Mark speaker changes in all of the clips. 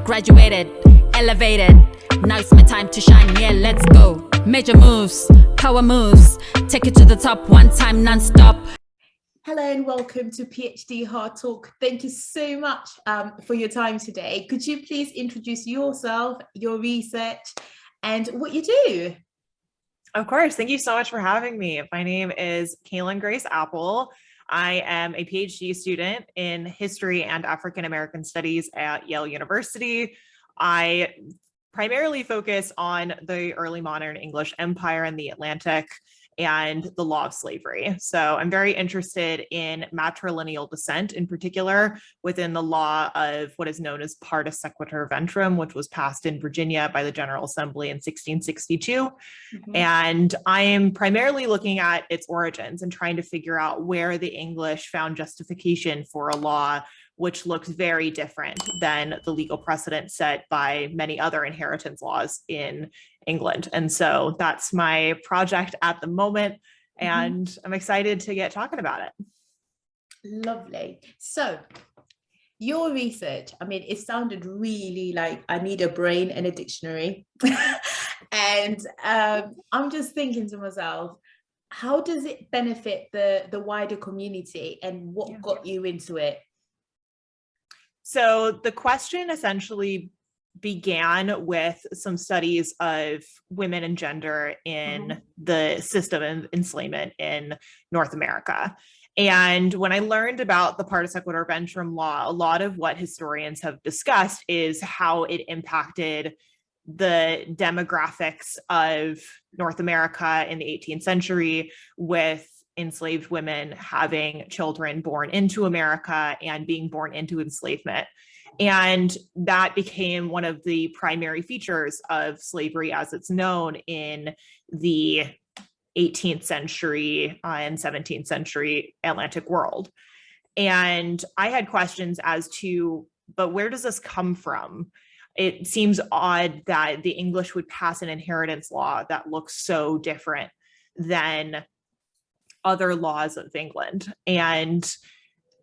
Speaker 1: graduated, elevated. Now it's my time to shine, yeah, let's go. Major moves, power moves, take it to the top one time non-stop.
Speaker 2: Hello and welcome to Ph.D. Hardtalk. Thank you so much for your time today. Could you please introduce yourself, your research, and what you do?
Speaker 3: Of course. Thank you so much for having me. My name is Kaelyn Grace Apple. I am a PhD student in history and African American studies at Yale University. I primarily focus on the early modern English empire and the Atlantic and the law of slavery. So I'm very interested in matrilineal descent, in particular within the law of what is known as partus sequitur ventrum, which was passed in Virginia by the General Assembly in 1662. And I am primarily looking at its origins and trying to figure out where the English found justification for a law which looks very different than the legal precedent set by many other inheritance laws in England. And so that's my project at the moment, and I'm excited to get talking about it.
Speaker 2: Lovely. So your research, I mean, it sounded really like I need a brain and a dictionary. And I'm just thinking to myself, how does it benefit the wider community, and what got you into it?
Speaker 3: So the question essentially began with some studies of women and gender in the system of enslavement in North America. And when I learned about the partus sequitur ventrum law, a lot of what historians have discussed is how it impacted the demographics of North America in the 18th century, with enslaved women having children born into America and being born into enslavement. And that became one of the primary features of slavery as it's known in the 18th century and 17th century Atlantic world. And I had questions as to, but where does this come from? It seems odd that the English would pass an inheritance law that looks so different than other laws of England. And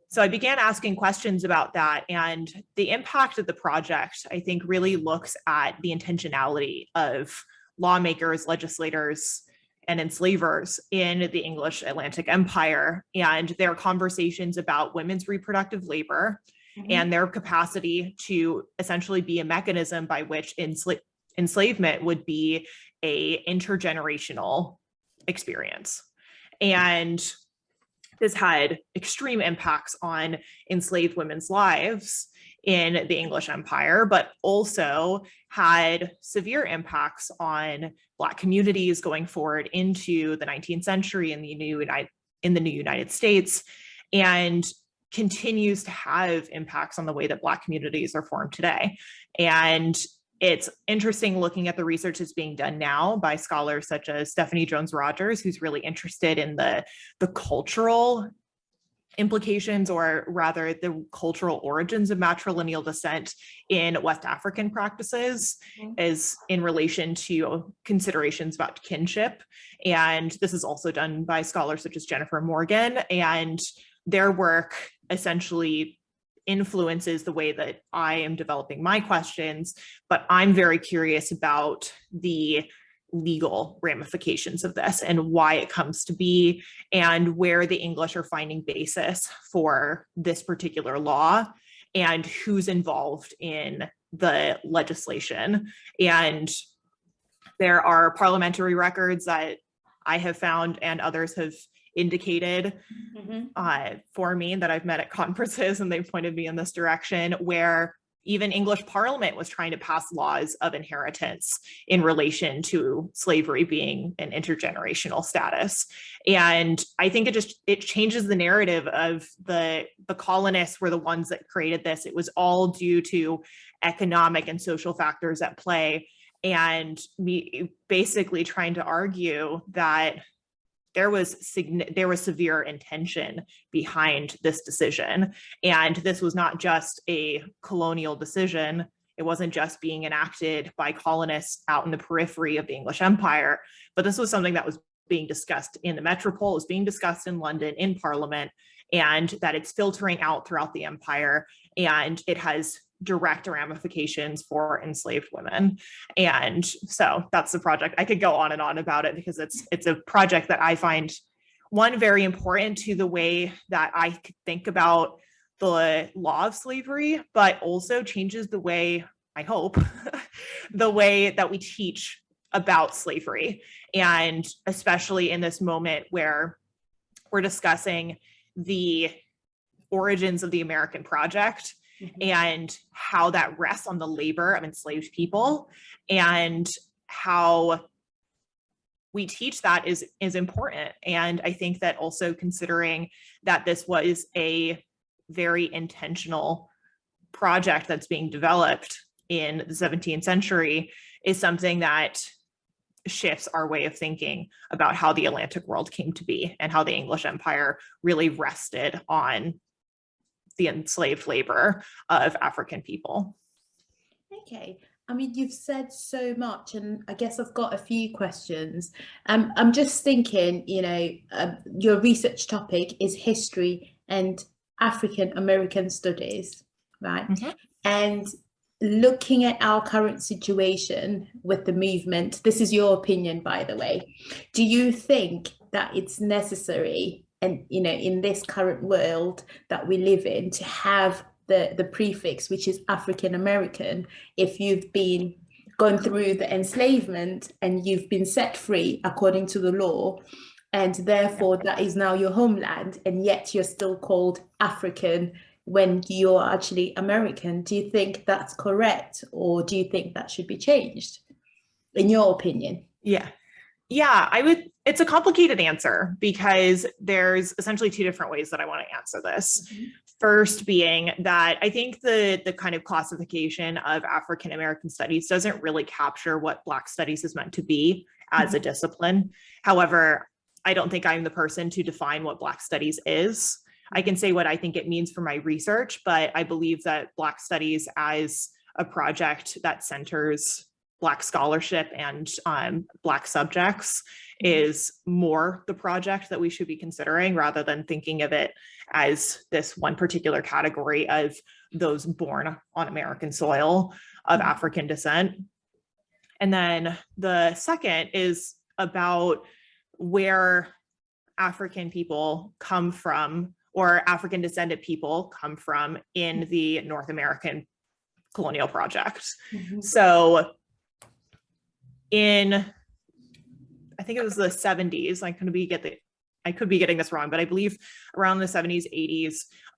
Speaker 3: so I began asking questions about that, and the impact of the project, I think, really looks at the intentionality of lawmakers, legislators, and enslavers in the English Atlantic Empire, and their conversations about women's reproductive labor and their capacity to essentially be a mechanism by which enslavement would be an intergenerational experience. And this had extreme impacts on enslaved women's lives in the English Empire, but also had severe impacts on Black communities going forward into the 19th century in the new United States, and continues to have impacts on the way that Black communities are formed today. And it's interesting looking at the research that's being done now by scholars such as Stephanie Jones-Rogers, who's really interested in the cultural implications, or rather the cultural origins of matrilineal descent in West African practices, is in relation to considerations about kinship. And this is also done by scholars such as Jennifer Morgan, and their work essentially influences the way that I am developing my questions, but I'm very curious about the legal ramifications of this and why it comes to be, and where the English are finding basis for this particular law, and who's involved in the legislation. And there are parliamentary records that I have found and others have indicated for me that I've met at conferences, and they've pointed me in this direction, where even English Parliament was trying to pass laws of inheritance in relation to slavery being an intergenerational status. And I think it changes the narrative of the colonists were the ones that created this. It was all due to economic and social factors at play, and me basically trying to argue that there was severe intention behind this decision. And this was not just a colonial decision. It wasn't just being enacted by colonists out in the periphery of the English Empire, but this was something that was being discussed in the metropole, it was being discussed in London, in Parliament, and that it's filtering out throughout the empire. And it has direct ramifications for enslaved women. And so that's the project. I could go on and on about it because it's a project that I find, one, very important to the way that I could think about the law of slavery, but also changes the way, I hope, the way that we teach about slavery. And especially in this moment where we're discussing the origins of the American project and how that rests on the labor of enslaved people, and how we teach that is important. And I think that also considering that this was a very intentional project that's being developed in the 17th century is something that shifts our way of thinking about how the Atlantic world came to be and how the English Empire really rested on the enslaved labor of African people.
Speaker 2: Okay. I mean, you've said so much, and I guess I've got a few questions. I'm just thinking, your research topic is history and African American studies, right? Mm-hmm. And looking at our current situation with the movement, this is your opinion, by the way, do you think that it's necessary, and in this current world that we live in, to have the prefix, which is African American, if you've been gone through the enslavement and you've been set free according to the law, and therefore that is now your homeland, and yet you're still called African when you're actually American? Do you think that's correct, or do you think that should be changed, in your opinion?
Speaker 3: Yeah, it's a complicated answer because there's essentially two different ways that I want to answer this. Mm-hmm. First being that I think the kind of classification of African American studies doesn't really capture what Black studies is meant to be as mm-hmm. a discipline. However, I don't think I'm the person to define what Black studies is. I can say what I think it means for my research, but I believe that Black studies as a project that centers Black scholarship and Black subjects is more the project that we should be considering, rather than thinking of it as this one particular category of those born on American soil of African descent. And then the second is about where African people come from, or African descended people come from in the North American colonial project. Mm-hmm. So I think it was the 70s, I could be getting this wrong, but I believe around the 70s, 80s,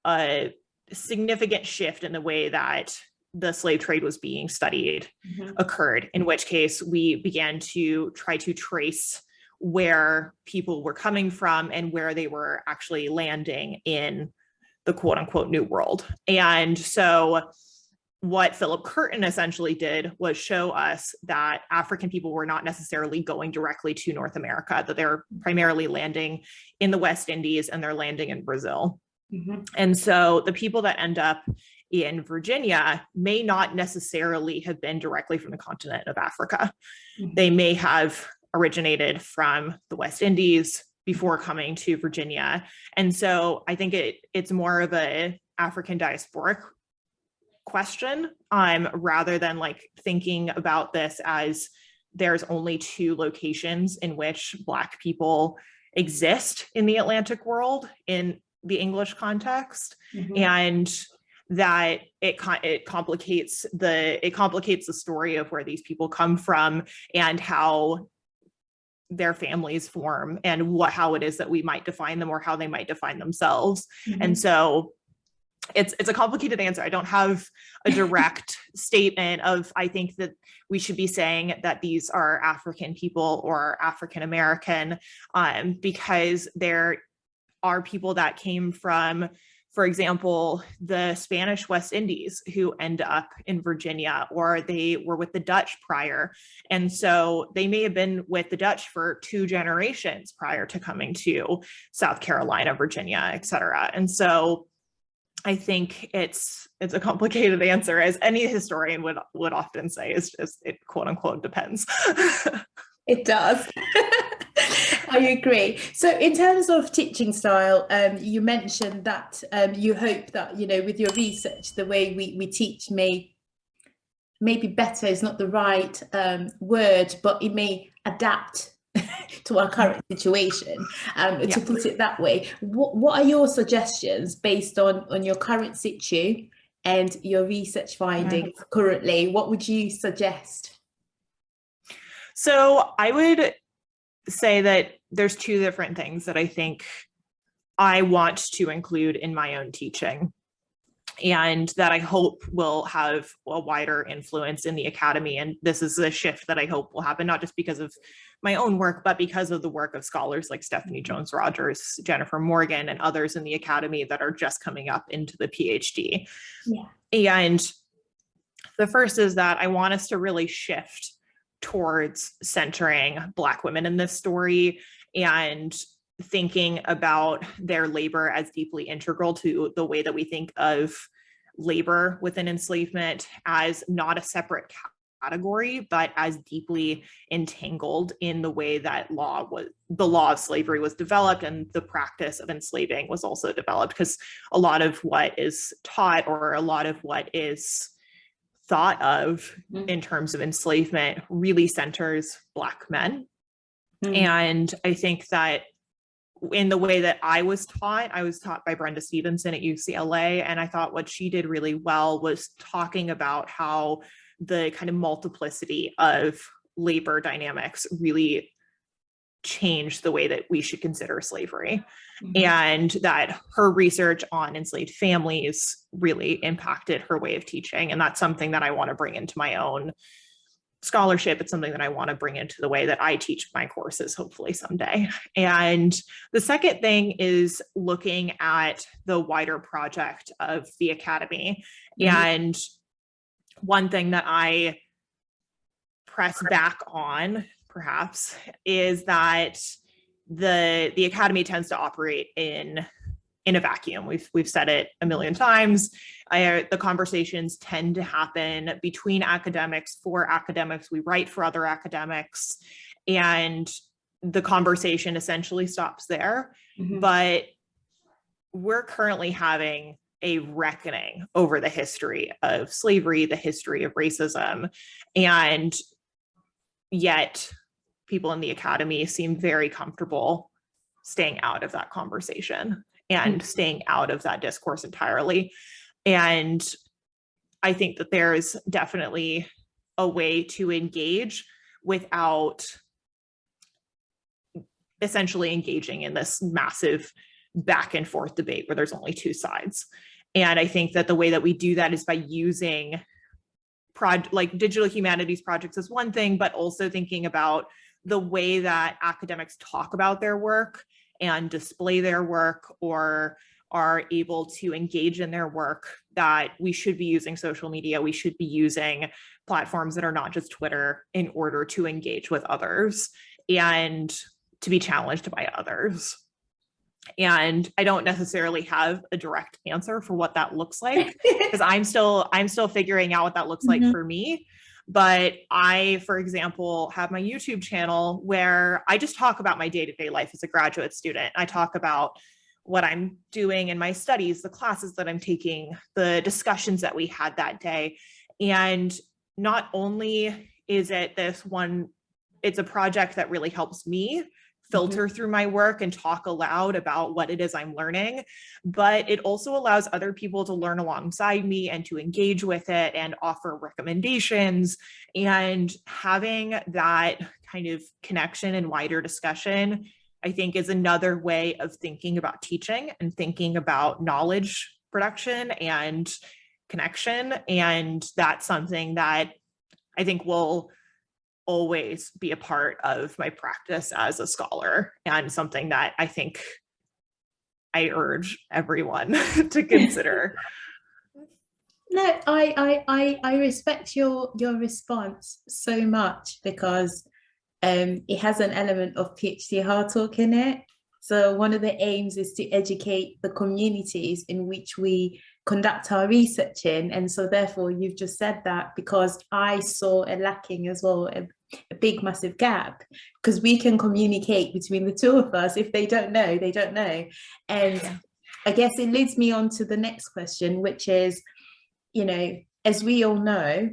Speaker 3: a significant shift in the way that the slave trade was being studied mm-hmm. occurred, in which case we began to try to trace where people were coming from and where they were actually landing in the quote unquote New World. And so what Philip Curtin essentially did was show us that African people were not necessarily going directly to North America, that they're primarily landing in the West Indies and they're landing in Brazil. Mm-hmm. And so the people that end up in Virginia may not necessarily have been directly from the continent of Africa. Mm-hmm. They may have originated from the West Indies before coming to Virginia. And so I think it's more of a African diasporic question, rather than like thinking about this as there's only two locations in which Black people exist in the Atlantic world in the English context, mm-hmm. and that it complicates the story of where these people come from and how their families form and how it is that we might define them or how they might define themselves. Mm-hmm. And so it's a complicated answer. I don't have a direct statement of, I think that we should be saying that these are African people or African American, because there are people that came from, for example, the Spanish West Indies who end up in Virginia, or they were with the Dutch prior. And so they may have been with the Dutch for 2 generations prior to coming to South Carolina, Virginia, et cetera. And so I think it's a complicated answer, as any historian would often say. Is just, it quote unquote depends.
Speaker 2: It does. I agree. So in terms of teaching style, you mentioned that you hope that, you know, with your research, the way we teach maybe better is not the right word, but it may adapt to our current situation, to put it that way. What are your suggestions based on your current situ and your research findings currently? What would you suggest?
Speaker 3: So I would say that there's two different things that I think I want to include in my own teaching, and that I hope will have a wider influence in the academy. And this is a shift that I hope will happen, not just because of my own work, but because of the work of scholars like Stephanie Jones-Rogers, Jennifer Morgan, and others in the academy that are just coming up into the PhD. And the first is that I want us to really shift towards centering Black women in this story and thinking about their labor as deeply integral to the way that we think of labor within enslavement, as not a separate category, but as deeply entangled in the way that the law of slavery was developed and the practice of enslaving was also developed. Because a lot of what is taught, or a lot of what is thought of in terms of enslavement, really centers Black men. And I think that in the way that I was taught by Brenda Stevenson at UCLA, and I thought what she did really well was talking about how the kind of multiplicity of labor dynamics really changed the way that we should consider slavery. And that her research on enslaved families really impacted her way of teaching. And that's something that I want to bring into my own scholarship. It's something that I want to bring into the way that I teach my courses, hopefully someday. And the second thing is looking at the wider project of the academy. And one thing that I press back on, perhaps, is that the academy tends to operate in a vacuum. We've said it a million times. The conversations tend to happen between academics, for academics. We write for other academics, and the conversation essentially stops there. But we're currently having a reckoning over the history of slavery, the history of racism, and yet people in the academy seem very comfortable staying out of that conversation and staying out of that discourse entirely. And I think that there is definitely a way to engage without essentially engaging in this massive back and forth debate where there's only two sides. And I think that the way that we do that is by using like digital humanities projects is one thing, but also thinking about the way that academics talk about their work and display their work, or are able to engage in their work, that we should be using social media. We should be using platforms that are not just Twitter in order to engage with others and to be challenged by others. And I don't necessarily have a direct answer for what that looks like, because I'm still figuring out what that looks like for me. But I, for example, have my YouTube channel where I just talk about my day-to-day life as a graduate student. I talk about what I'm doing in my studies, the classes that I'm taking, the discussions that we had that day. And not only is it it's a project that really helps me filter through my work and talk aloud about what it is I'm learning, but it also allows other people to learn alongside me and to engage with it and offer recommendations. And having that kind of connection and wider discussion, I think, is another way of thinking about teaching and thinking about knowledge production and connection. And that's something that I think will always be a part of my practice as a scholar, and something that I think I urge everyone to consider.
Speaker 2: No, I respect your response so much, because it has an element of PhD Hardtalk in it. So one of the aims is to educate the communities in which we conduct our research in. And so therefore you've just said that, because I saw a lacking as well a big massive gap, because we can communicate between the two of us. If they don't know, they don't know. And I guess it leads me on to the next question, which is, you know, as we all know,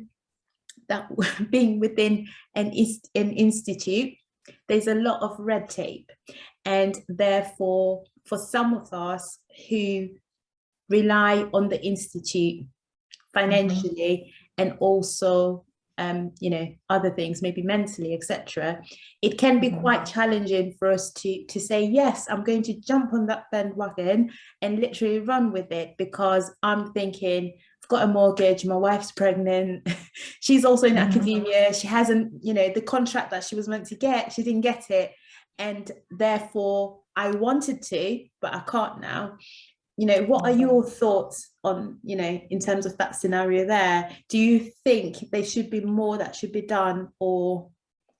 Speaker 2: that being within an institute, there's a lot of red tape. And therefore, for some of us who rely on the institute financially, and also you know, other things, maybe mentally, etc., it can be quite challenging for us to say, yes, I'm going to jump on that bandwagon and literally run with it, because I'm thinking, I've got a mortgage, my wife's pregnant, she's also in academia, she hasn't, you know, the contract that she was meant to get, she didn't get it, and therefore I wanted to, but I can't now. You know, what are your thoughts on, you know, in terms of that scenario there? Do you think there should be more that should be done, or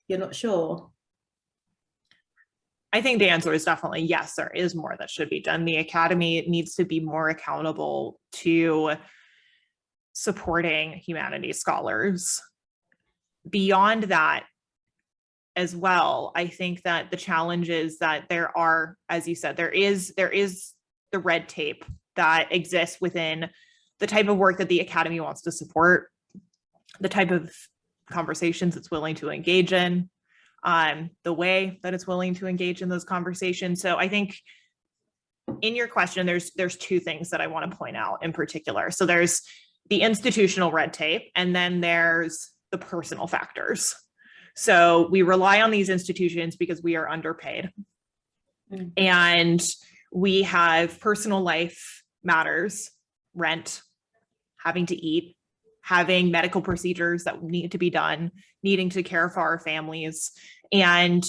Speaker 2: you're not sure?
Speaker 3: I think the answer is definitely yes, there is more that should be done. The academy needs to be more accountable to supporting humanities scholars. Beyond that as well, I think that the challenge is that there are, as you said, there is the red tape that exists within the type of work that the academy wants to support, the type of conversations it's willing to engage in, the way that it's willing to engage in those conversations. So I think in your question, there's two things that I want to point out in particular. So there's the institutional red tape, and then there's the personal factors. So we rely on these institutions because we are underpaid. And we have personal life matters, rent, having to eat, having medical procedures that need to be done, needing to care for our families. And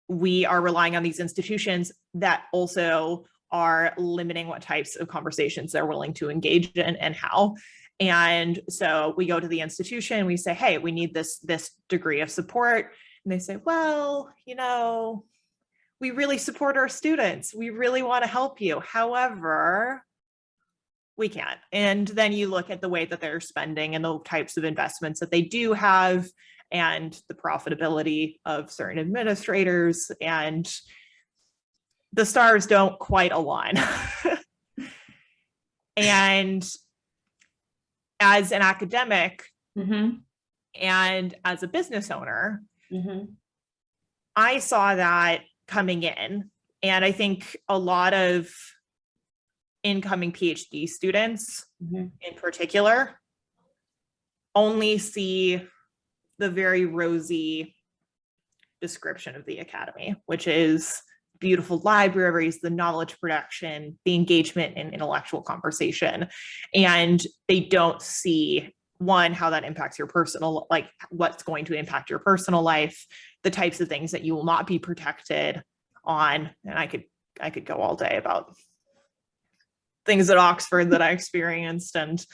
Speaker 3: we are relying on these institutions that also are limiting what types of conversations they're willing to engage in and how. And so we go to the institution, we say, hey, we need this degree of support. And they say, well, you know, we really support our students. We really want to help you. However, we can't. And then you look at the way that they're spending and the types of investments that they do have, and the profitability of certain administrators, and the stars don't quite align. And as an academic and as a business owner, I saw that coming in. And I think a lot of incoming PhD students in particular only see the very rosy description of the academy, which is beautiful libraries, the knowledge production, the engagement in intellectual conversation. And they don't see, one, how that impacts your personal, like what's going to impact your personal life, the types of things that you will not be protected on. And I could go all day about things at Oxford that I experienced and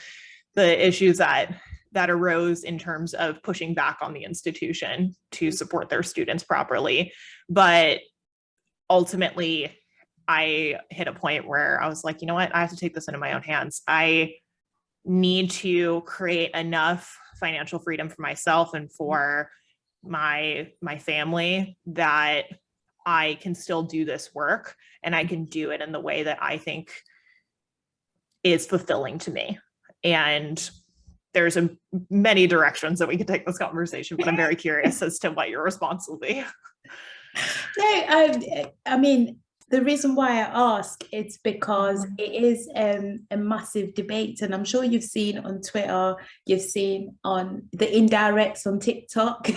Speaker 3: the issues that arose in terms of pushing back on the institution to support their students properly. But ultimately, I hit a point where I was like, you know what, I have to take this into my own hands. I need to create enough financial freedom for myself and for my family that I can still do this work, and I can do it in the way that I think is fulfilling to me. And there's many directions that we could take this conversation, but I'm very curious as to what your response will be.
Speaker 2: No, I mean, the reason why I ask, it's because it is a massive debate, and I'm sure you've seen on Twitter, you've seen on the indirects on TikTok,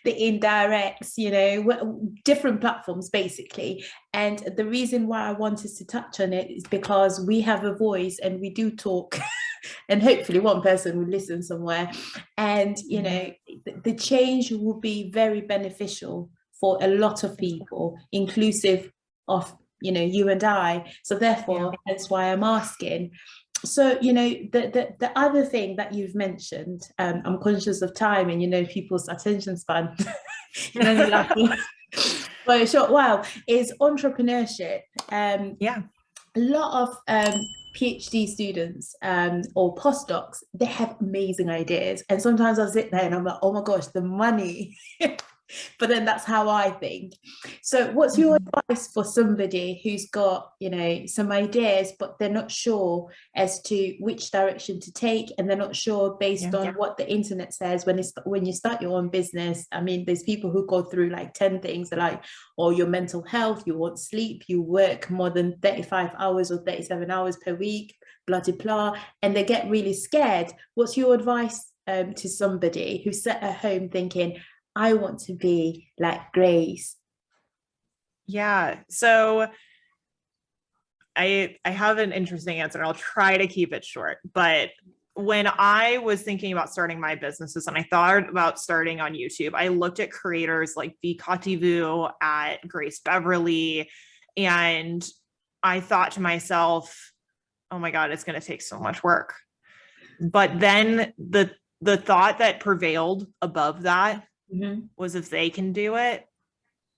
Speaker 2: the indirects, you know, different platforms basically. And the reason why I wanted to touch on it is because we have a voice and we do talk. And hopefully one person will listen somewhere, and you know, the change will be very beneficial for a lot of people, inclusive of, you know, you and I. So therefore, that's why I'm asking. So, you know, the other thing that you've mentioned, I'm conscious of time and, you know, people's attention span, you know, like, for a short while, is entrepreneurship. a lot of PhD students or postdocs, they have amazing ideas. And sometimes I sit there and I'm like, oh my gosh, the money. But then that's how I think. So what's your advice for somebody who's got, you know, some ideas, but they're not sure as to which direction to take, and they're not sure based on what the internet says when you start your own business? I mean, there's people who go through like 10 things. They're like, oh, your mental health, you want sleep, you work more than 35 hours or 37 hours per week, blah, blah, blah, and they get really scared. What's your advice to somebody who's sat at home thinking, I want to be like Grace?
Speaker 3: Yeah. So I have an interesting answer. I'll try to keep it short. But when I was thinking about starting my businesses and I thought about starting on YouTube, I looked at creators like Vu, at Grace Beverly, and I thought to myself, oh my God, it's going to take so much work. But then the thought that prevailed above that was, if they can do it,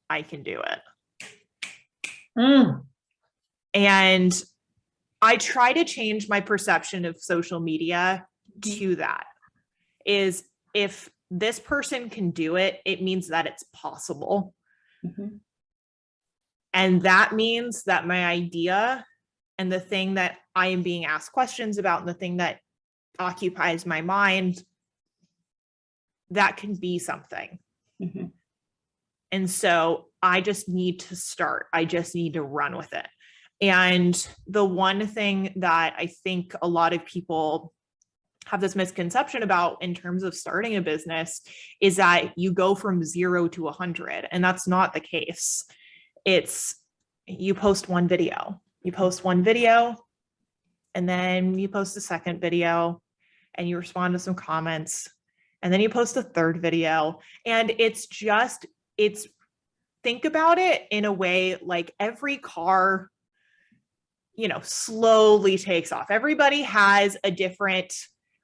Speaker 3: I can do it. And I try to change my perception of social media to that. Is, if this person can do it, it means that it's possible. And that means that my idea and the thing that I am being asked questions about and the thing that occupies my mind, that can be something. And so I just need to start. I just need to run with it. And the one thing that I think a lot of people have this misconception about in terms of starting a business is that you go from 0 to 100. And that's not the case. It's, you post one video, and then you post a second video, and you respond to some comments, and then you post a third video. And it's think about it in a way like every car, you know, slowly takes off. Everybody has a different,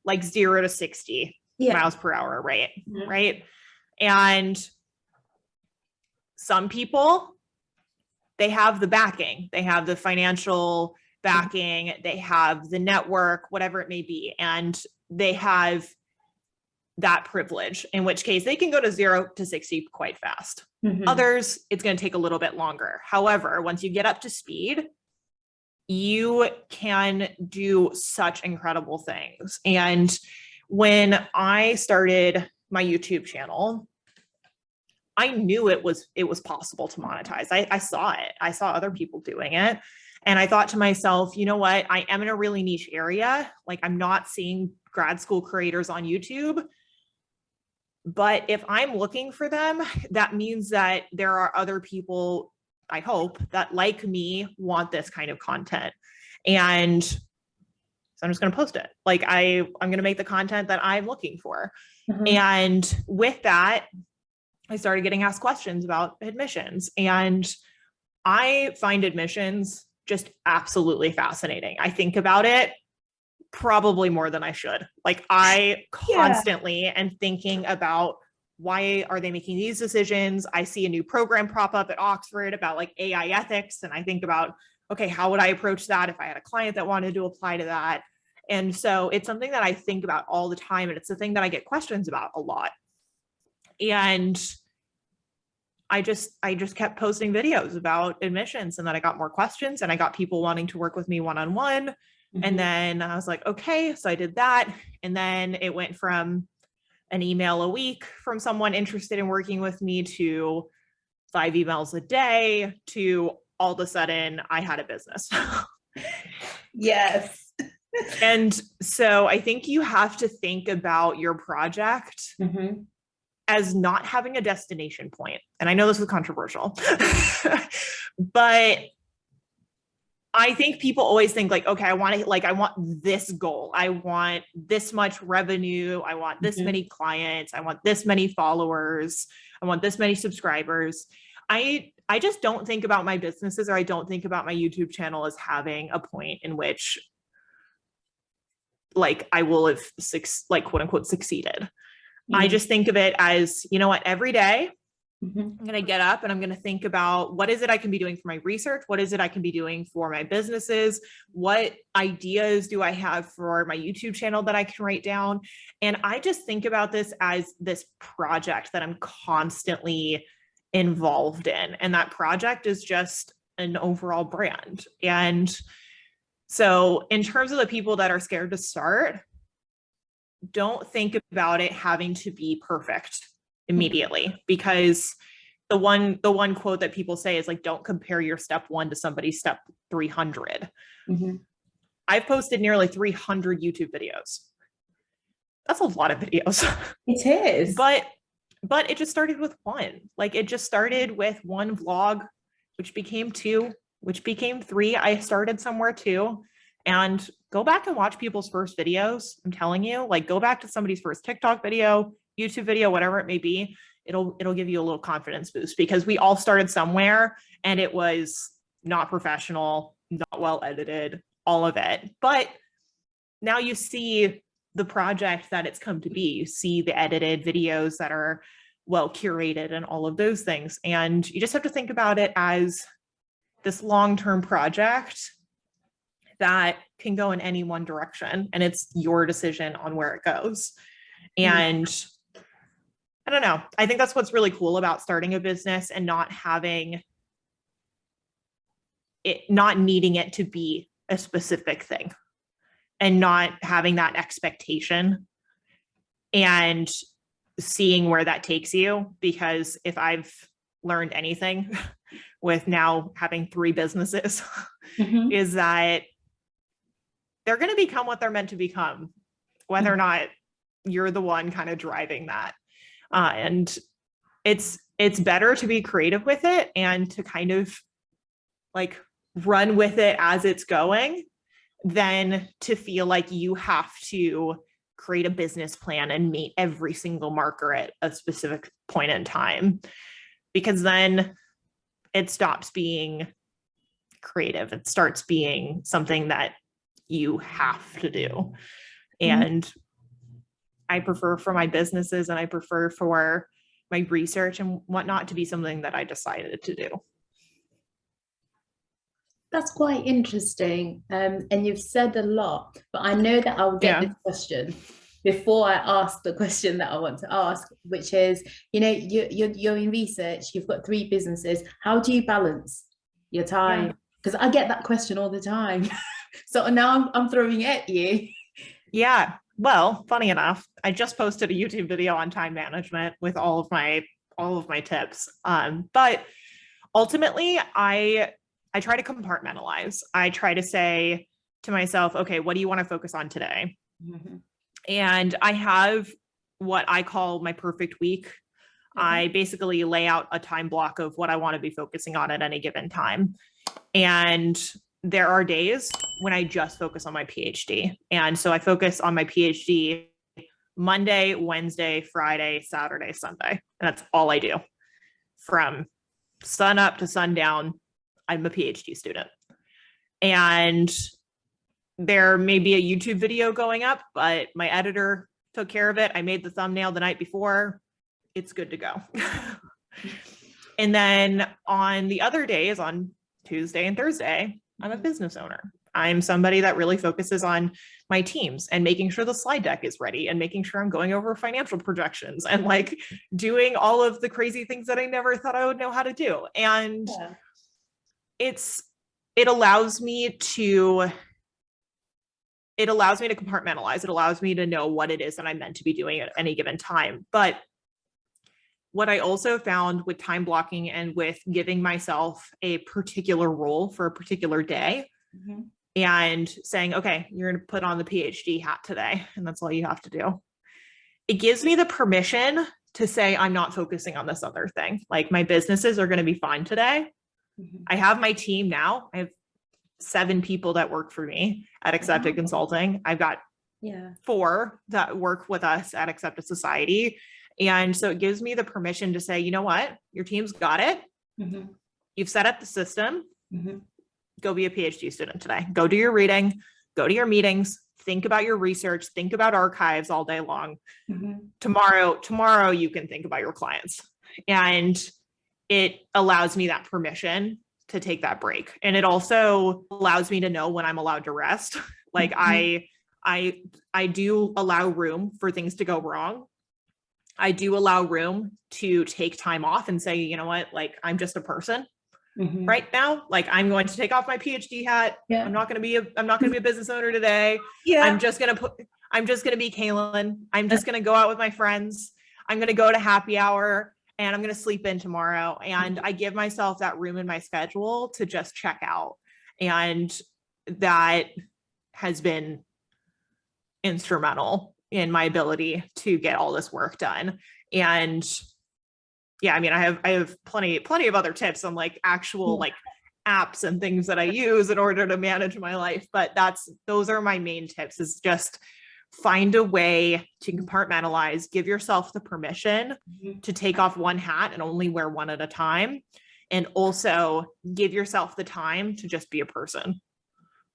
Speaker 3: like 0 to 60 miles per hour rate, right? And some people, they have the backing, they have the financial backing, they have the network, whatever it may be, and they have that privilege, in which case they can go to 0 to 60 quite fast. Others, it's going to take a little bit longer. However, once you get up to speed, you can do such incredible things. And when I started my YouTube channel, I knew it was possible to monetize. I saw it. I saw other people doing it. And I thought to myself, you know what? I am in a really niche area. Like, I'm not seeing grad school creators on YouTube. But if I'm looking for them, that means that there are other people, I hope, that like me want this kind of content. And so I'm just going to post it. Like, I'm going to make the content that I'm looking for. And with that, I started getting asked questions about admissions. And I find admissions just absolutely fascinating. I think about it probably more than I should. Like, I constantly am thinking about, why are they making these decisions? I see a new program prop up at Oxford about like AI ethics. And I think about, okay, how would I approach that if I had a client that wanted to apply to that? And so it's something that I think about all the time. And it's the thing that I get questions about a lot. And I just kept posting videos about admissions, and then I got more questions, and I got people wanting to work with me one-on-one. And then I was like, okay, so I did that. And then it went from an email a week from someone interested in working with me to 5 emails a day to all of a sudden I had a business.
Speaker 2: Yes.
Speaker 3: And so I think you have to think about your project as not having a destination point. And I know this is controversial, but I think people always think like, okay, I want this goal. I want this much revenue. I want this many clients. I want this many followers. I want this many subscribers. I just don't think about my businesses, or I don't think about my YouTube channel as having a point in which like I will have quote unquote succeeded. I just think of it as, you know what, every day I'm going to get up and I'm going to think about what is it I can be doing for my research? What is it I can be doing for my businesses? What ideas do I have for my YouTube channel that I can write down? And I just think about this as this project that I'm constantly involved in. And that project is just an overall brand. And so in terms of the people that are scared to start, don't think about it having to be perfect immediately, because the one quote that people say is like, don't compare your step 1 to somebody's step 300. I've posted nearly 300 YouTube videos. That's a lot of videos.
Speaker 2: It is.
Speaker 3: But it just started with one. Like, it just started with one vlog, which became 2, which became 3. I started somewhere too. And go back and watch people's first videos. I'm telling you, like, go back to somebody's first TikTok video, YouTube video, whatever it may be. It'll give you a little confidence boost, because we all started somewhere and it was not professional, not well edited, all of it. But now you see the project that it's come to be. You see the edited videos that are well curated and all of those things. And you just have to think about it as this long-term project that can go in any one direction, and it's your decision on where it goes. And I don't know, I think that's what's really cool about starting a business and not needing it to be a specific thing, and not having that expectation, and seeing where that takes you. Because if I've learned anything with now having 3 businesses, is that they're going to become what they're meant to become, whether or not you're the one kind of driving that. And it's better to be creative with it and to kind of like run with it as it's going, than to feel like you have to create a business plan and meet every single marker at a specific point in time, because then it stops being creative. It starts being something that you have to do. And I prefer for my businesses, and I prefer for my research and whatnot, to be something that I decided to do.
Speaker 2: That's quite interesting. And you've said a lot, but I know that I'll get this question before I ask the question that I want to ask, which is, you're in research, you've got 3 businesses. How do you balance your time? Because I get that question all the time. So now I'm throwing it at you. Yeah.
Speaker 3: Well, funny enough, I just posted a YouTube video on time management with all of my tips. But ultimately, I try to compartmentalize. I try to say to myself, okay, what do you want to focus on today? And I have what I call my perfect week. I basically lay out a time block of what I want to be focusing on at any given time. And there are days when I just focus on my PhD. And so I focus on my PhD Monday, Wednesday, Friday, Saturday, Sunday. And that's all I do. From sun up to sundown, I'm a PhD student. And there may be a YouTube video going up, but my editor took care of it. I made the thumbnail the night before. It's good to go. And then on the other days, on Tuesday and Thursday, I'm a business owner. I'm somebody that really focuses on my teams and making sure the slide deck is ready and making sure I'm going over financial projections and like doing all of the crazy things that I never thought I would know how to do. And it allows me to compartmentalize. It allows me to know what it is that I'm meant to be doing at any given time. But what I also found with time blocking and with giving myself a particular role for a particular day and saying, okay, you're going to put on the PhD hat today, and that's all you have to do. It gives me the permission to say, I'm not focusing on this other thing. Like, my businesses are going to be fine today. I have my team now. I have 7 people that work for me at Accepted Consulting. I've got 4 that work with us at Accepted Society. And so it gives me the permission to say, you know what, your team's got it. You've set up the system. Go be a PhD student today. Go do your reading, go to your meetings, think about your research, think about archives all day long. Tomorrow you can think about your clients. And it allows me that permission to take that break. And it also allows me to know when I'm allowed to rest. Like I do allow room for things to go wrong. I do allow room to take time off and say, you know what, like I'm just a person right now. Like I'm going to take off my PhD hat.
Speaker 2: Yeah.
Speaker 3: I'm not going to be a business owner today.
Speaker 2: Yeah.
Speaker 3: I'm just going to be Kaeyln. I'm just going to go out with my friends. I'm going to go to happy hour and I'm going to sleep in tomorrow. And I give myself that room in my schedule to just check out. And that has been instrumental in my ability to get all this work done. And yeah, I mean, I have plenty of other tips on like actual like apps and things that I use in order to manage my life. But those are my main tips, is just find a way to compartmentalize, give yourself the permission to take off one hat and only wear one at a time. And also give yourself the time to just be a person.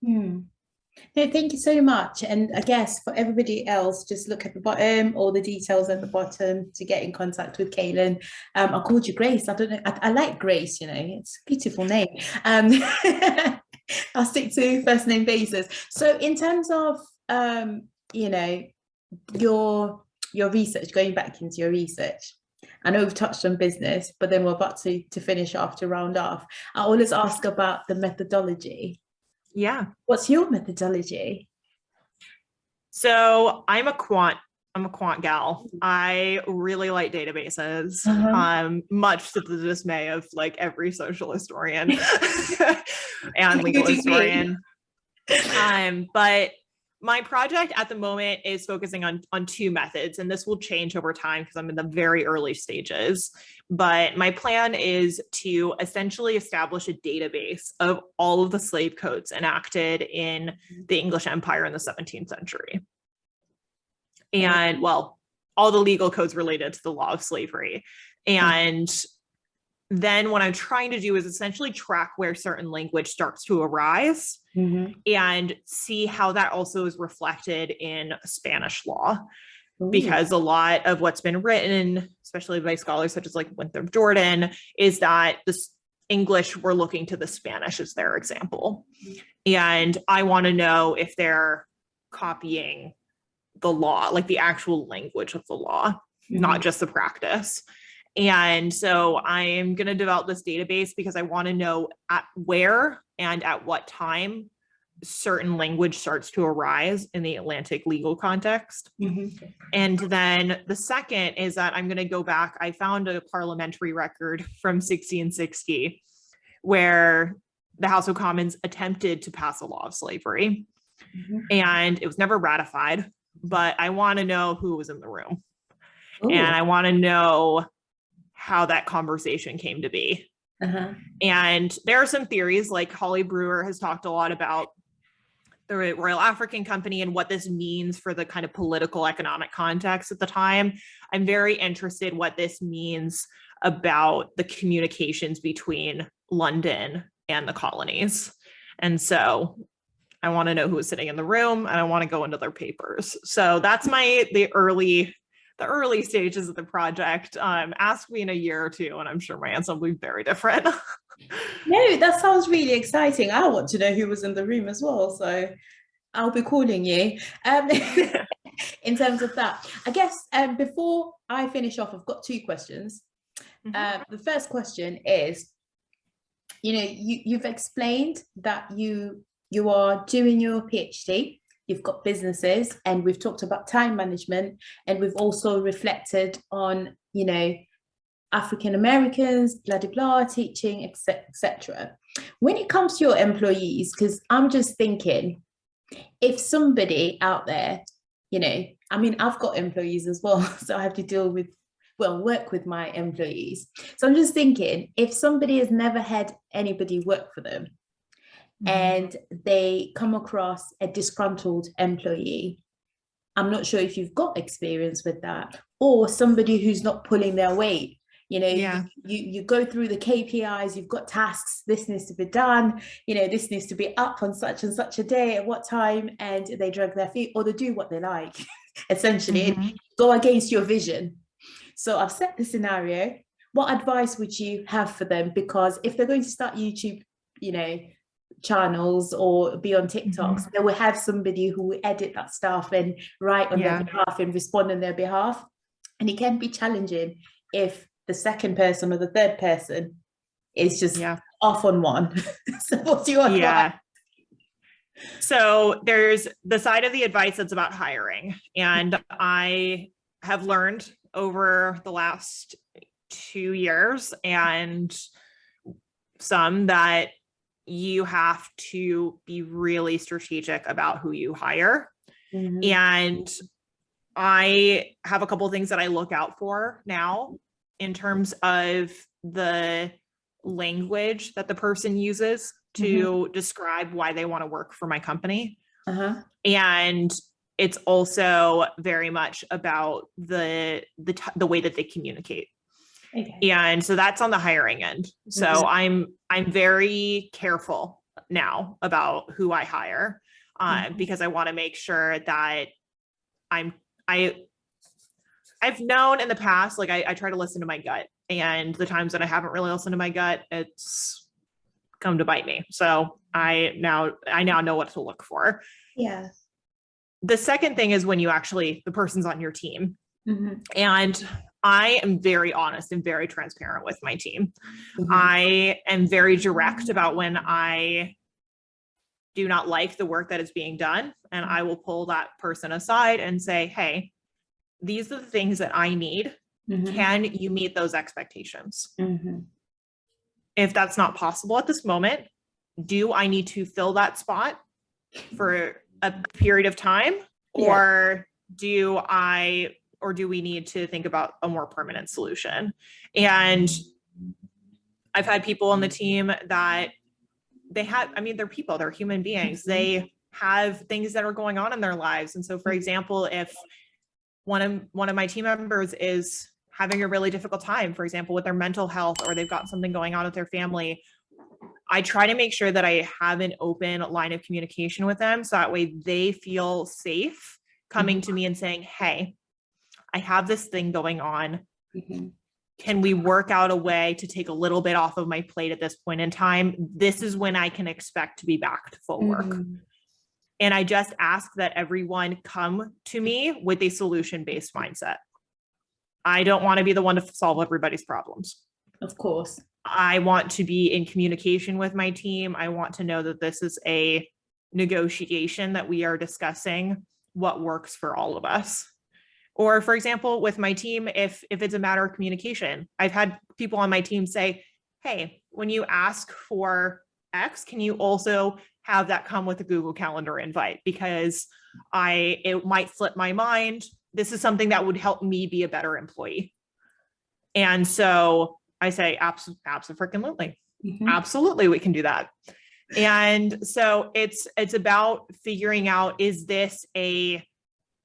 Speaker 2: No, thank you so much. And I guess for everybody else, just look at the bottom, all the details at the bottom to get in contact with Kaeyln. I called you Grace. I don't know. I like Grace, you know, it's a beautiful name. I'll stick to first name basis. So in terms of, you know, your research, going back into your research, I know we've touched on business, but then we're about to finish off, to round off. I always ask about the methodology.
Speaker 3: Yeah.
Speaker 2: What's your methodology?
Speaker 3: So I'm a quant gal. I really like databases, much to the dismay of like every social historian and legal historian. But my project at the moment is focusing on two methods, and this will change over time because I'm in the very early stages. But my plan is to essentially establish a database of all of the slave codes enacted in the English Empire in the 17th century. And well, all the legal codes related to the law of slavery. And then what I'm trying to do is essentially track where certain language starts to arise and see how that also is reflected in Spanish law. Because a lot of what's been written, especially by scholars such as like Winthrop Jordan, is that the English were looking to the Spanish as their example. And I want to know if they're copying the law, like the actual language of the law, not just the practice. And so I'm going to develop this database because I want to know at where and at what time certain language starts to arise in the Atlantic legal context. And then the second is that I'm going to go back. I found a parliamentary record from 1660 where the House of Commons attempted to pass a law of slavery, and it was never ratified. But I want to know who was in the room. And I want to know how that conversation came to be. And there are some theories, like Holly Brewer has talked a lot about the Royal African Company and what this means for the kind of political economic context at the time. I'm very interested what this means about the communications between London and the colonies. And so I want to know who was sitting in the room, and I want to go into their papers. So that's the early stages of the project. Ask me in a year or two, and I'm sure my answer will be very different.
Speaker 2: No, that sounds really exciting. I want to know who was in the room as well. So I'll be calling you. In terms of that, I guess before I finish off, I've got two questions. The first question is, you know, you've explained that you are doing your PhD. You've got businesses, and we've talked about time management, and we've also reflected on, you know, African Americans, blah, blah, blah, teaching, etc. When it comes to your employees, because I'm just thinking, if somebody out there, you know, I mean, I've got employees as well, so I have to work with my employees. So I'm just thinking, if somebody has never had anybody work for them, and they come across a disgruntled employee, I'm not sure if you've got experience with that, or somebody who's not pulling their weight. You know, you go through the KPIs, you've got tasks, this needs to be done, you know, this needs to be up on such and such a day at what time, and they drag their feet, or they do what they like, essentially, go against your vision. So I've set the scenario. what advice would you have for them? Because if they're going to start YouTube, channels or be on TikToks, they will have somebody who will edit that stuff and write on their behalf and respond on their behalf. And it can be challenging if the second person or the third person is just off on one. So what's your advice?
Speaker 3: So there's the side of the advice that's about hiring. And I have learned over the last 2 years and some that you have to be really strategic about who you hire. And I have a couple of things that I look out for now in terms of the language that the person uses to describe why they want to work for my company. And it's also very much about the way that they communicate. And so that's on the hiring end. So I'm very careful now about who I hire because I want to make sure that I've known in the past, like I try to listen to my gut, and the times that I haven't really listened to my gut, it's come to bite me. So I now know what to look for.
Speaker 2: Yeah.
Speaker 3: The second thing is when the person's on your team. And I am very honest and very transparent with my team. I am very direct about when I do not like the work that is being done. And I will pull that person aside and say, hey, these are the things that I need. Can you meet those expectations? If that's not possible at this moment, do I need to fill that spot for a period of time? Or do we need to think about a more permanent solution? And I've had people on the team that they're people, they're human beings. They have things that are going on in their lives. And so, for example, if one of my team members is having a really difficult time, for example, with their mental health, or they've got something going on with their family, I try to make sure that I have an open line of communication with them. So that way they feel safe coming to me and saying, hey, I have this thing going on. Can we work out a way to take a little bit off of my plate at this point in time? This is when I can expect to be back to full work. And I just ask that everyone come to me with a solution-based mindset. I don't want to be the one to solve everybody's problems.
Speaker 2: Of course.
Speaker 3: I want to be in communication with my team. I want to know that this is a negotiation, that we are discussing what works for all of us. Or, for example, with my team, if it's a matter of communication, I've had people on my team say, hey, when you ask for X, can you also have that come with a Google Calendar invite? Because it might flip my mind. This is something that would help me be a better employee. And so I say, absolutely. Absolutely, we can do that. And so it's about figuring out, is this a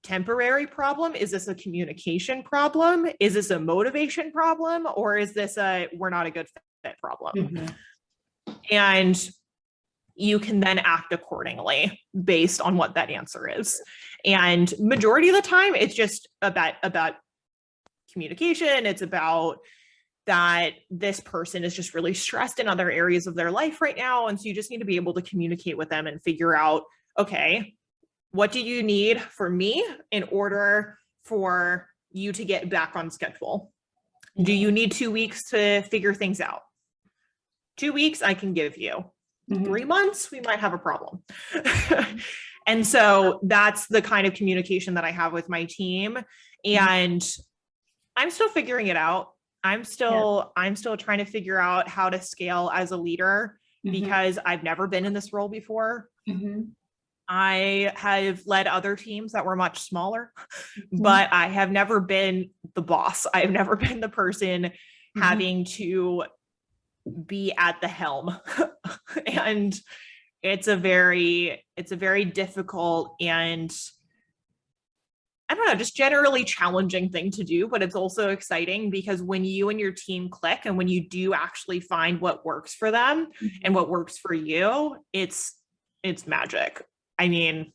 Speaker 3: temporary problem? Is this a communication problem? Is this a motivation problem? Or is this we're not a good fit problem? And you can then act accordingly based on what that answer is. And majority of the time, it's just about communication. It's about that this person is just really stressed in other areas of their life right now. And so you just need to be able to communicate with them and figure out, okay, what do you need for me in order for you to get back on schedule? Do you need 2 weeks to figure things out? 2 weeks, I can give you. 3 months, we might have a problem. And so that's the kind of communication that I have with my team. And I'm still figuring it out. I'm still trying to figure out how to scale as a leader because I've never been in this role before. I have led other teams that were much smaller, but I have never been the boss. I've never been the person having to be at the helm. And it's a very difficult and, I don't know, just generally challenging thing to do, but it's also exciting because when you and your team click and when you do actually find what works for them and what works for you, it's magic. I mean,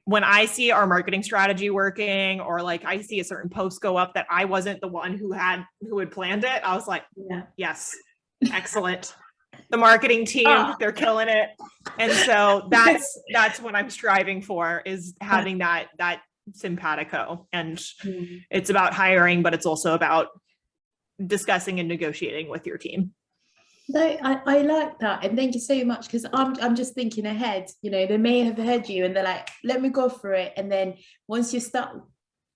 Speaker 3: when I see our marketing strategy working, or like I see a certain post go up that I wasn't the one who had planned it, I was like, yes, excellent. The marketing team, they're killing it. And so that's what I'm striving for, is having that simpatico. And it's about hiring, but it's also about discussing and negotiating with your team.
Speaker 2: No, I like that, and thank you so much, because I'm just thinking ahead. You know, they may have heard you and they're like, let me go for it, and then once you start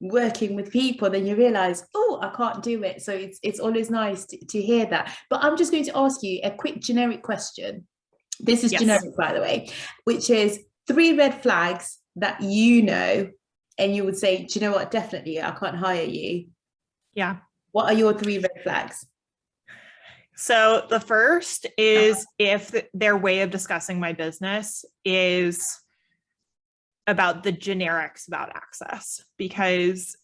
Speaker 2: working with people, then you realize, oh, I can't do it. So it's always nice to hear that. But I'm just going to ask you a quick generic question. This is generic, by the way, which is 3 red flags that you know, and you would say, do you know what, definitely I can't hire you.
Speaker 3: Yeah.
Speaker 2: What are your 3 red flags?
Speaker 3: So the first is if their way of discussing my business is about the generics about access, because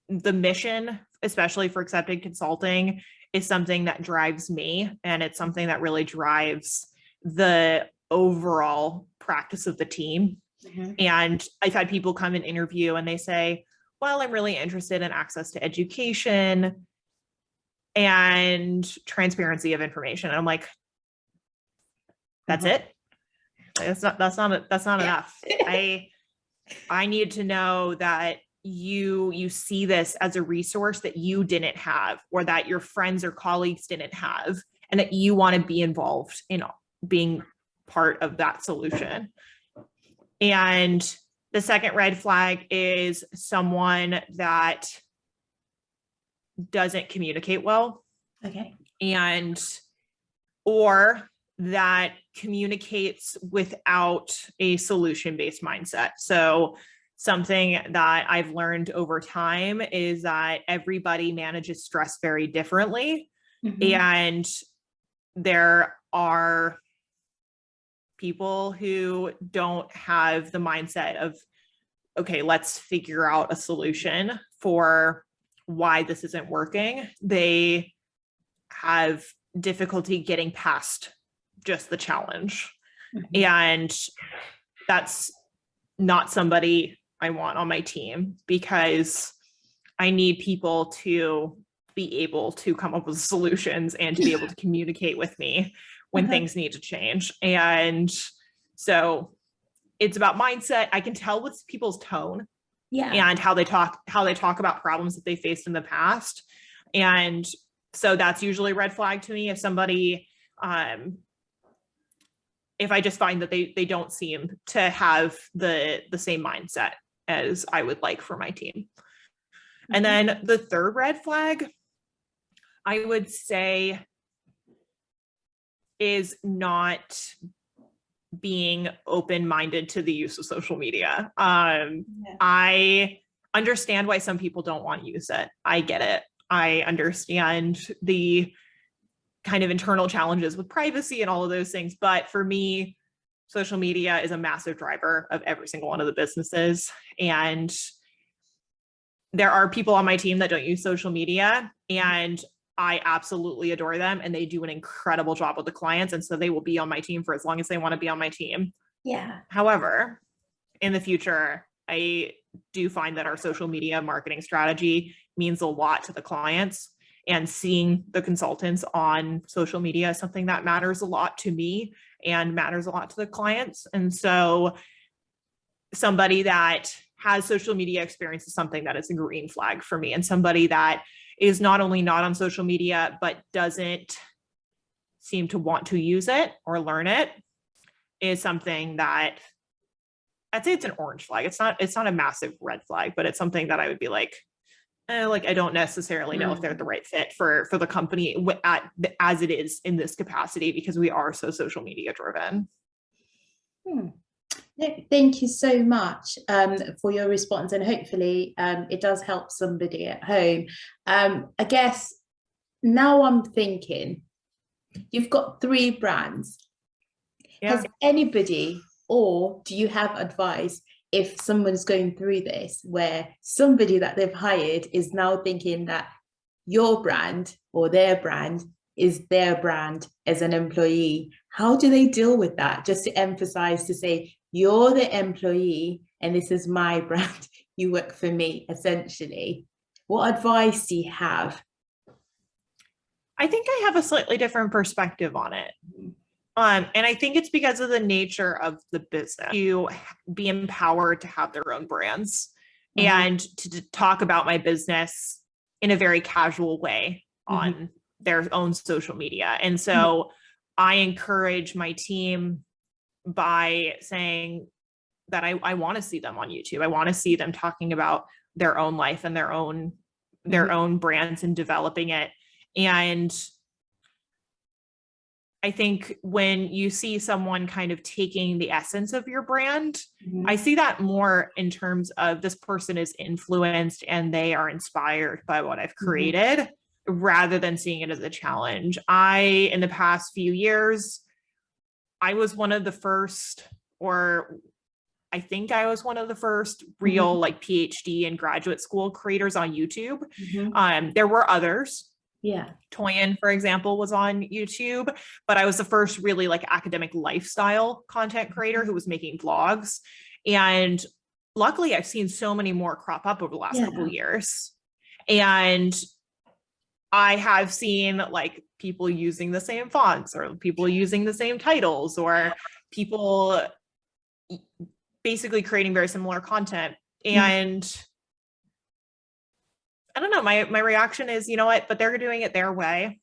Speaker 3: the mission, especially for Accepted Consulting, is something that drives me, and it's something that really drives the overall practice of the team. And I've had people come and interview and they say, well, I'm really interested in access to education and transparency of information. And I'm like, that's it. That's not enough. I need to know that you see this as a resource that you didn't have, or that your friends or colleagues didn't have, and that you want to be involved in being part of that solution. And the second red flag is someone that doesn't communicate well.
Speaker 2: Okay.
Speaker 3: Or that communicates without a solution-based mindset. So something that I've learned over time is that everybody manages stress very differently. And there are people who don't have the mindset of, okay, let's figure out a solution for why this isn't working. They have difficulty getting past just the challenge. And that's not somebody I want on my team, because I need people to be able to come up with solutions and to be able to communicate with me when things need to change. And so it's about mindset. I can tell with people's tone and how they talk about problems that they faced in the past. And so that's usually a red flag to me. If somebody, if I just find that they don't seem to have the same mindset as I would like for my team. And then the third red flag, I would say, is not being open-minded to the use of social media. I understand why some people don't want to use it. I get it. I understand the kind of internal challenges with privacy and all of those things. But for me, social media is a massive driver of every single one of the businesses. And there are people on my team that don't use social media, and I absolutely adore them, and they do an incredible job with the clients. And so they will be on my team for as long as they want to be on my team.
Speaker 2: Yeah.
Speaker 3: However, in the future, I do find that our social media marketing strategy means a lot to the clients, and seeing the consultants on social media is something that matters a lot to me and matters a lot to the clients. And so somebody that has social media experience is something that is a green flag for me. And somebody that is not only not on social media, but doesn't seem to want to use it or learn it is something that I'd say it's an orange flag. It's not a massive red flag, but it's something that I would be like I don't necessarily know if they're the right fit for the company as it is in this capacity, because we are so social media driven.
Speaker 2: Thank you so much for your response, and hopefully it does help somebody at home. I guess now I'm thinking, you've got 3 brands. Has anybody, or do you have advice if someone's going through this, where somebody that they've hired is now thinking that your brand or their brand is their brand as an employee? How do they deal with that? Just to emphasize, to say, you're the employee and this is my brand. You work for me, essentially. What advice do you have?
Speaker 3: I think I have a slightly different perspective on it. And I think it's because of the nature of the business to be empowered to have their own brands and to talk about my business in a very casual way on their own social media. And so I encourage my team by saying that I want to see them on YouTube. I want to see them talking about their own life and their own brands and developing it. And I think when you see someone kind of taking the essence of your brand, I see that more in terms of this person is influenced and they are inspired by what I've created, rather than seeing it as a challenge. In the past few years, I was one of the first, or I think I was one of the first real like PhD and graduate school creators on YouTube. There were others.
Speaker 2: Yeah.
Speaker 3: Toyin, for example, was on YouTube, but I was the first really like academic lifestyle content creator who was making vlogs. And luckily I've seen so many more crop up over the last couple of years. And I have seen like people using the same fonts, or people using the same titles, or people basically creating very similar content. And I don't know, my reaction is, you know what, but they're doing it their way.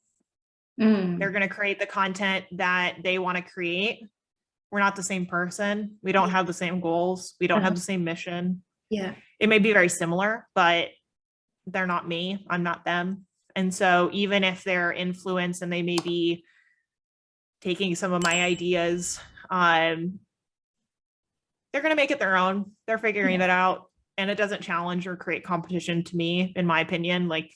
Speaker 3: They're going to create the content that they want to create. We're not the same person. We don't have the same goals. We don't have the same mission.
Speaker 2: Yeah.
Speaker 3: It may be very similar, but they're not me. I'm not them. And so even if they're influenced and they may be taking some of my ideas, they're going to make it their own. They're figuring it out. And it doesn't challenge or create competition to me, in my opinion. Like,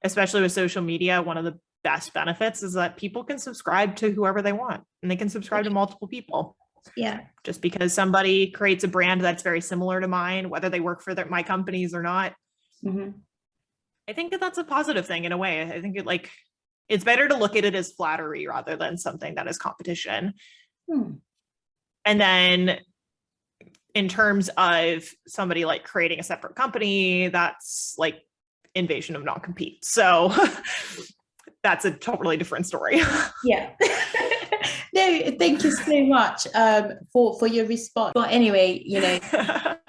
Speaker 3: especially with social media, one of the best benefits is that people can subscribe to whoever they want, and they can subscribe to multiple people.
Speaker 2: Yeah.
Speaker 3: Just because somebody creates a brand that's very similar to mine, whether they work for my companies or not, I think that that's a positive thing in a way. I think it's better to look at it as flattery rather than something that is competition. And then in terms of somebody like creating a separate company, that's like invasion of non-compete. So that's a totally different story.
Speaker 2: Yeah. No, thank you so much for your response. But anyway,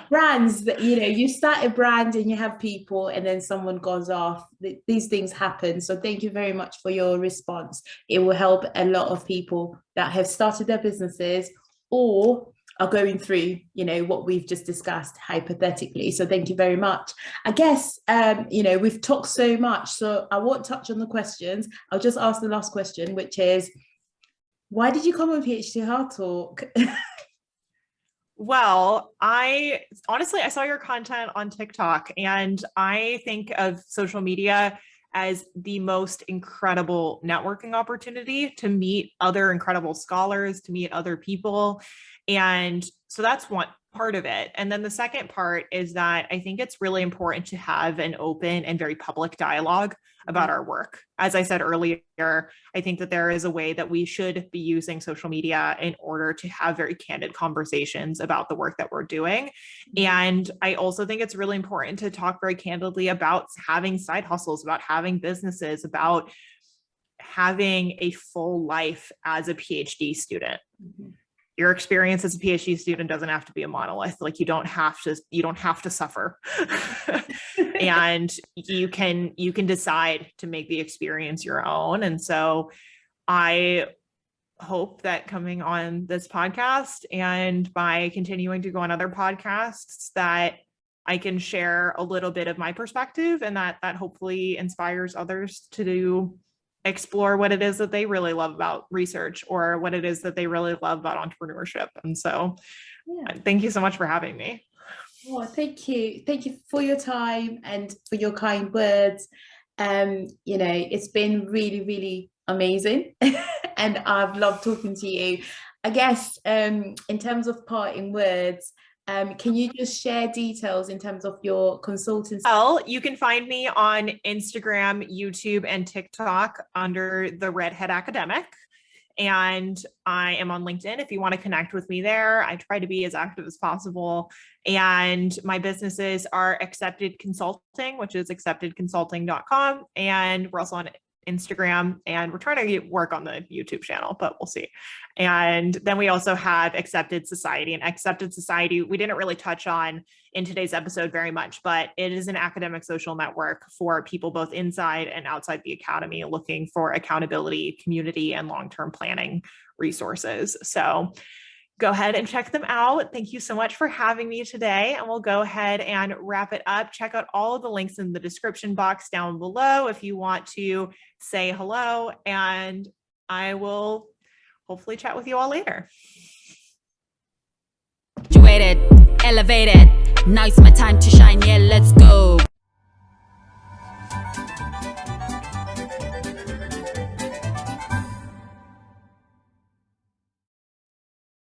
Speaker 2: brands that, you start a brand and you have people, and then someone goes off. These things happen. So thank you very much for your response. It will help a lot of people that have started their businesses or are going through, what we've just discussed hypothetically. So thank you very much. I guess, we've talked so much, so I won't touch on the questions. I'll just ask the last question, which is, why did you come on Ph.D. Hardtalk?
Speaker 3: Well, I saw your content on TikTok, and I think of social media as the most incredible networking opportunity to meet other incredible scholars, to meet other people. And so that's one part of it. And then the second part is that I think it's really important to have an open and very public dialogue about our work. As I said earlier, I think that there is a way that we should be using social media in order to have very candid conversations about the work that we're doing. And I also think it's really important to talk very candidly about having side hustles, about having businesses, about having a full life as a PhD student. Your experience as a PhD student doesn't have to be a monolith. Like, you don't have to suffer. And you can decide to make the experience your own. And so I hope that coming on this podcast and by continuing to go on other podcasts, that I can share a little bit of my perspective, and that hopefully inspires others to explore what it is that they really love about research, or what it is that they really love about entrepreneurship. And so thank you so much for having me.
Speaker 2: Oh, thank you. Thank you for your time and for your kind words. It's been really, really amazing. And I've loved talking to you. I guess in terms of parting words, can you just share details in terms of your consultancy?
Speaker 3: Well, you can find me on Instagram, YouTube, and TikTok under the Redhead Academic. And I am on LinkedIn if you want to connect with me there. I try to be as active as possible. And my businesses are Accepted Consulting, which is acceptedconsulting.com. And we're also on Instagram, and we're trying to work on the YouTube channel, but we'll see. And then we also have Accepted Society, and Accepted Society, we didn't really touch on in today's episode very much, but it is an academic social network for people both inside and outside the academy looking for accountability, community, and long-term planning resources. So go ahead and check them out. Thank you so much for having me today. And we'll go ahead and wrap it up. Check out all of the links in the description box down below if you want to say hello. And I will hopefully chat with you all later.
Speaker 1: Elevated, now it's my time to shine. Yeah, let's go.